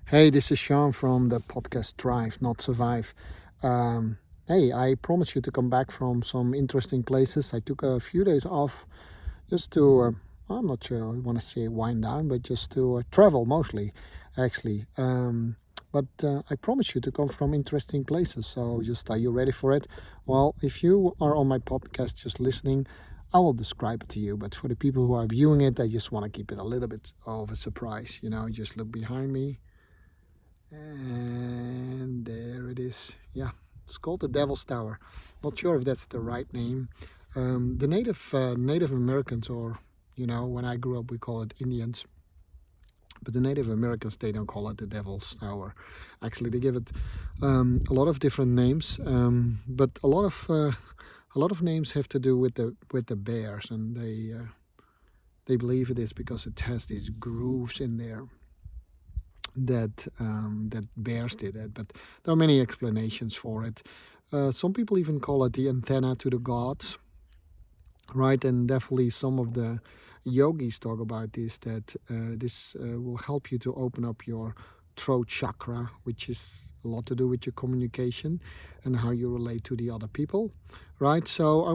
Hey, this is Sean from the podcast Thrive, Not Survive. Hey, I promised you to come back from some interesting places. I took a few days off just to, I'm not sure I want to say wind down, but just to travel mostly, actually. But I promise you to come from interesting places. So just are you ready for it? Well, if you are on my podcast just listening, I will describe it to you. But for the people who are viewing it, I just want to keep it a little bit of a surprise. Just look behind me. And there it is. Yeah, it's called the Devil's Tower. Not sure if that's the right name. The Native Americans, or when I grew up, we call it Indians. But the Native Americans, they don't call it the Devil's Tower. Actually, they give it a lot of different names. But a lot of names have to do with the bears, and they believe it is because it has these grooves in there that bears did it, but there are many explanations for it. Some people even call it the antenna to the gods, right? And definitely some of the yogis talk about this, that this will help you to open up your throat chakra, which is a lot to do with your communication and how you relate to the other people, right? So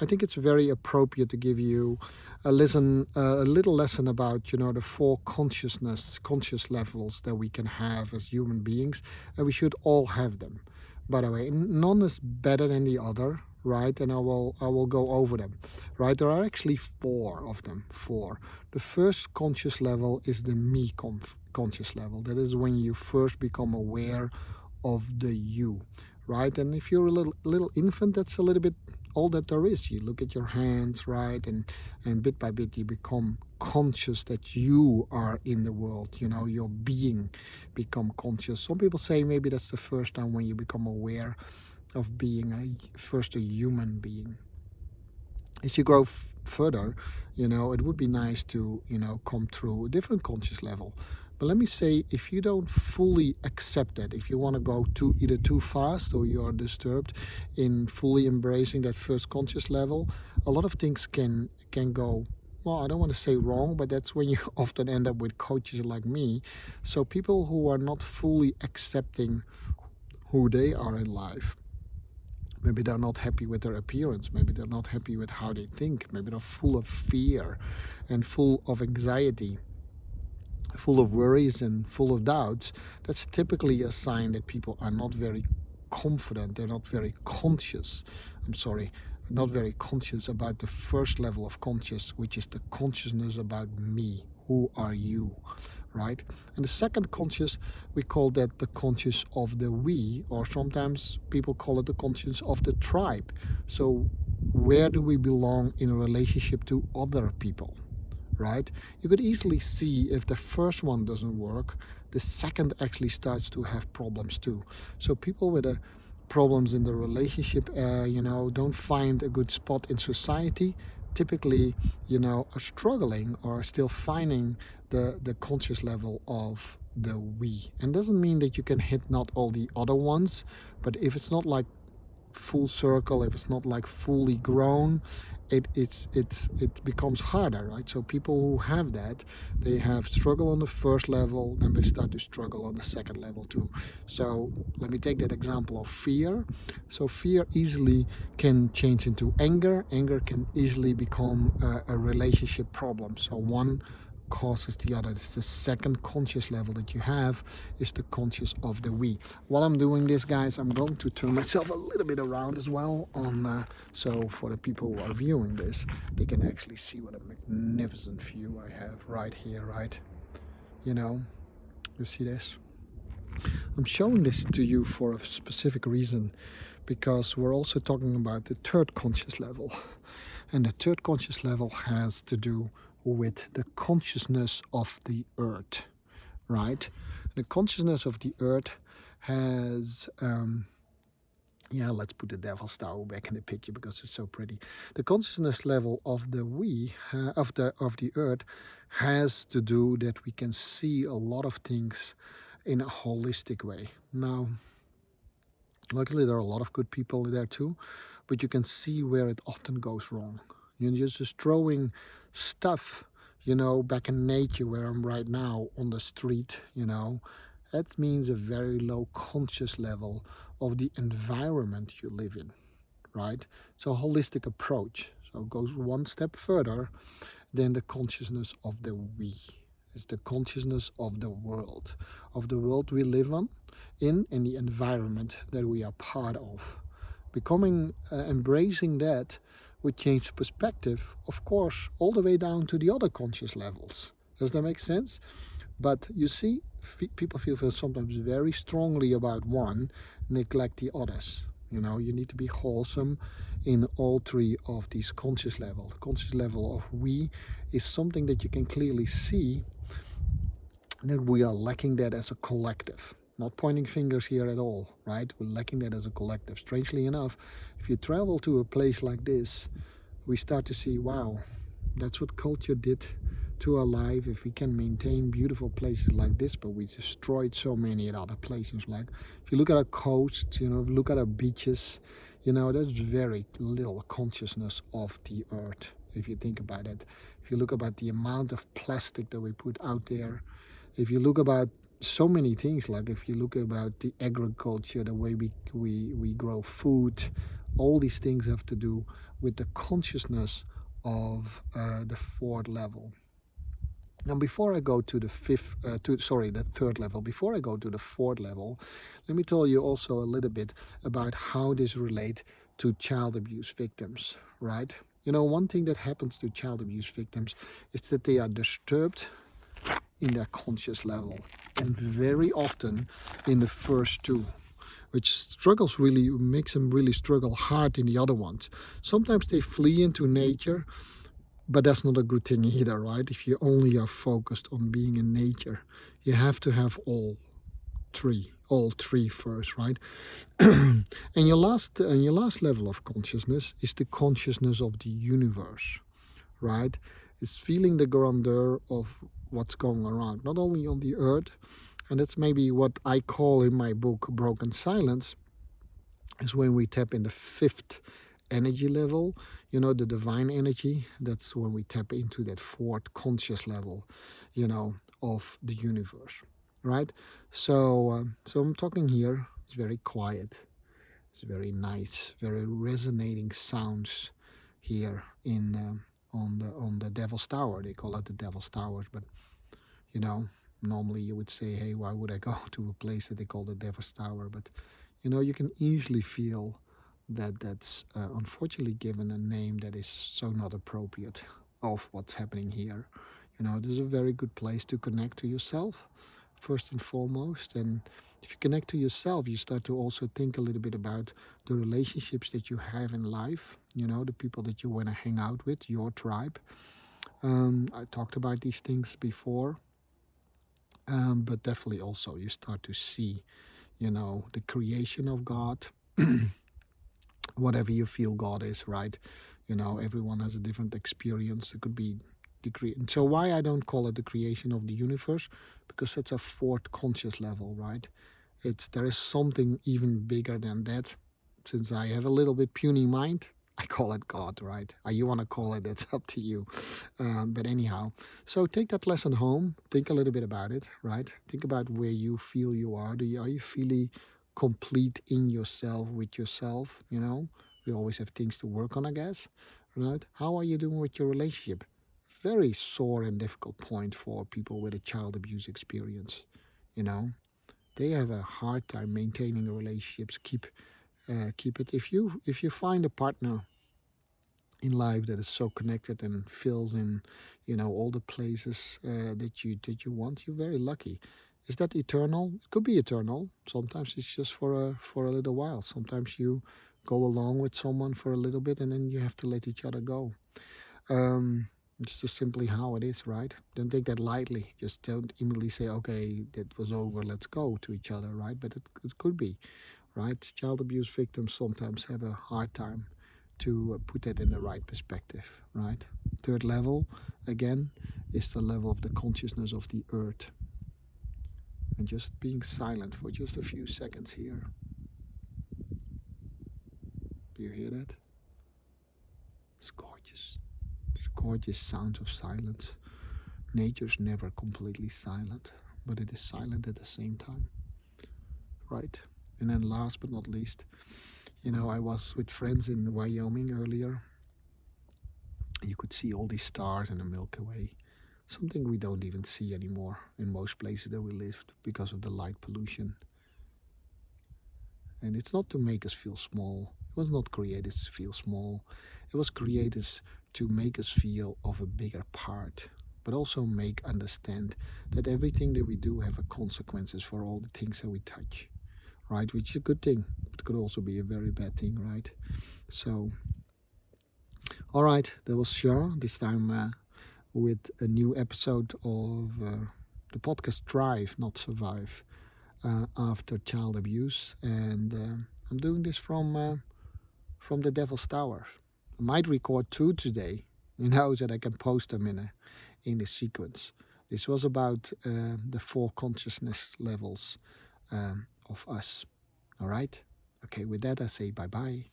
I think it's very appropriate to give you a little lesson about the four conscious levels that we can have as human beings, and we should all have them. By the way, none is better than the other, right? And I will go over them, right? There are actually four of them. Four. The first conscious level is the conscious level. That is when you first become aware of the you, right? And if you're a little infant, that's a little bit all that there is. You look at your hands, right? And bit by bit you become conscious that you are in the world. Your being become conscious. Some people say maybe that's the first time when you become aware of being first a human being. As you grow further, it would be nice to come through a different conscious level. But let me say, if you don't fully accept that, if you want to go either too fast or you are disturbed in fully embracing that first conscious level, a lot of things can go, well, I don't want to say wrong, but that's when you often end up with coaches like me. So people who are not fully accepting who they are in life. Maybe they're not happy with their appearance. Maybe they're not happy with how they think. Maybe they're full of fear and full of anxiety, full of worries and full of doubts. That's typically a sign that people are not very confident. They're not very conscious. I'm sorry, not very conscious about the first level of conscious, which is the consciousness about me. Who are you, right? And the second conscious, we call that the conscious of the we, or sometimes people call it the conscious of the tribe. So where do we belong in relationship to other people, right? You could easily see if the first one doesn't work, the second actually starts to have problems too. So people with problems in the relationship, don't find a good spot in society, typically, are struggling or still finding the conscious level of the we. And doesn't mean that you can hit not all the other ones, but if it's not like full circle, if it's not like fully grown, it becomes harder, right? So people who have that, they have struggle on the first level, then they start to struggle on the second level too. So let me take that example of fear. So fear easily can change into anger. Anger can easily become a relationship problem. So one causes the other. It's the second conscious level that you have, is the conscious of the we. While I'm doing this, guys, I'm going to turn myself a little bit around as well, so for the people who are viewing this, they can actually see what a magnificent view I have right here, right? You see this? I'm showing this to you for a specific reason, because we're also talking about the third conscious level. And the third conscious level has to do with the consciousness of the earth, right? The consciousness of the earth has, let's put the Devil's Tower back in the picture because it's so pretty. The consciousness level of the of the earth has to do that we can see a lot of things in a holistic way. Now, luckily there are a lot of good people there too, but you can see where it often goes wrong. You're just throwing stuff, back in nature where I'm right now on the street, That means a very low conscious level of the environment you live in, right? It's a holistic approach. So it goes one step further than the consciousness of the we. It's the consciousness of the world we live in and the environment that we are part of. Embracing that would change perspective, of course, all the way down to the other conscious levels. Does that make sense? But you see, people feel sometimes very strongly about one, neglect the others. You know, you need to be wholesome in all three of these conscious levels. The conscious level of we is something that you can clearly see that we are lacking that as a collective. Not pointing fingers here at all, right? We're lacking that as a collective. Strangely enough, if you travel to a place like this, we start to see, wow, that's what culture did to our life. If we can maintain beautiful places like this, but we destroyed so many at other places. Like if you look at our coasts, you know, look at our beaches, you know, there's very little consciousness of the earth. If you think about it, if you look about the amount of plastic that we put out there, if you look about so many things, like if you look about the agriculture, the way we grow food, all these things have to do with the consciousness of the fourth level. Now, before I go to the the third level, before I go to the fourth level, let me tell you also a little bit about how this relates to child abuse victims, right? You know, one thing that happens to child abuse victims is that they are disturbed in their conscious level, and very often in the first two, which makes them really struggle hard in the other ones. Sometimes they flee into nature, but that's not a good thing either, right? If you only are focused on being in nature, you have to have all three first, right? And your last level of consciousness is the consciousness of the universe, right? It's feeling the grandeur of what's going around, not only on the earth, and that's maybe what I call in my book Broken Silence, is when we tap in the fifth energy level, you know, the divine energy. That's when we tap into that fourth conscious level, you know, of the universe, right? So I'm talking here, it's very quiet, it's very nice, very resonating sounds here in on the Devil's Tower. They call it the Devil's Towers, but you know, normally you would say, hey, why would I go to a place that they call the Devil's Tower? But you know, you can easily feel that that's unfortunately given a name that is so not appropriate of what's happening here. You know, this is a very good place to connect to yourself first and foremost. And if you connect to yourself, you start to also think a little bit about the relationships that you have in life, you know, the people that you want to hang out with, your tribe. I talked about these things before, but definitely also you start to see, you know, the creation of God, whatever you feel God is, right? You know, everyone has a different experience. It could be and so why I don't call it the creation of the universe, because it's a fourth conscious level, right? There is something even bigger than that. Since I have a little bit puny mind, I call it God, right? You want to call it, it's up to you. But anyhow, so take that lesson home. Think a little bit about it, right? Think about where you feel you are. Are you feeling complete in yourself, with yourself? You know, we always have things to work on, I guess, right? How are you doing with your relationship? Very sore and difficult point for people with a child abuse experience. You know, they have a hard time maintaining relationships. Keep it. If you find a partner in life that is so connected and fills in, you know, all the places that you want, you're very lucky. Is that eternal? It could be eternal. Sometimes it's just for a little while. Sometimes you go along with someone for a little bit and then you have to let each other go. It's just simply how it is, right? Don't take that lightly. Just don't immediately say, okay, that was over, let's go to each other, right? But it could be, right? Child abuse victims sometimes have a hard time to put that in the right perspective, right? Third level, again, is the level of the consciousness of the earth. And just being silent for just a few seconds here. Do you hear that? It's gorgeous. It's gorgeous sounds of silence. Nature's never completely silent. but it is silent at the same time, right? And then last but not least, I was with friends in Wyoming earlier. You could see all these stars in the Milky Way, something we don't even see anymore in most places that we lived because of the light pollution. And it's not to make us feel small. It was not created to feel small. It was created to make us feel of a bigger part, but also understand that everything that we do have a consequences for all the things that we touch, right? Which is a good thing, but it could also be a very bad thing, right? So, all right, that was Sean, this time with a new episode of the podcast Thrive, Not Survive, after child abuse. And I'm doing this from the Devil's Tower. I might record 2 today, so that I can post them in a sequence. This was about the 4 consciousness levels of us. All right? Okay, with that I say bye-bye.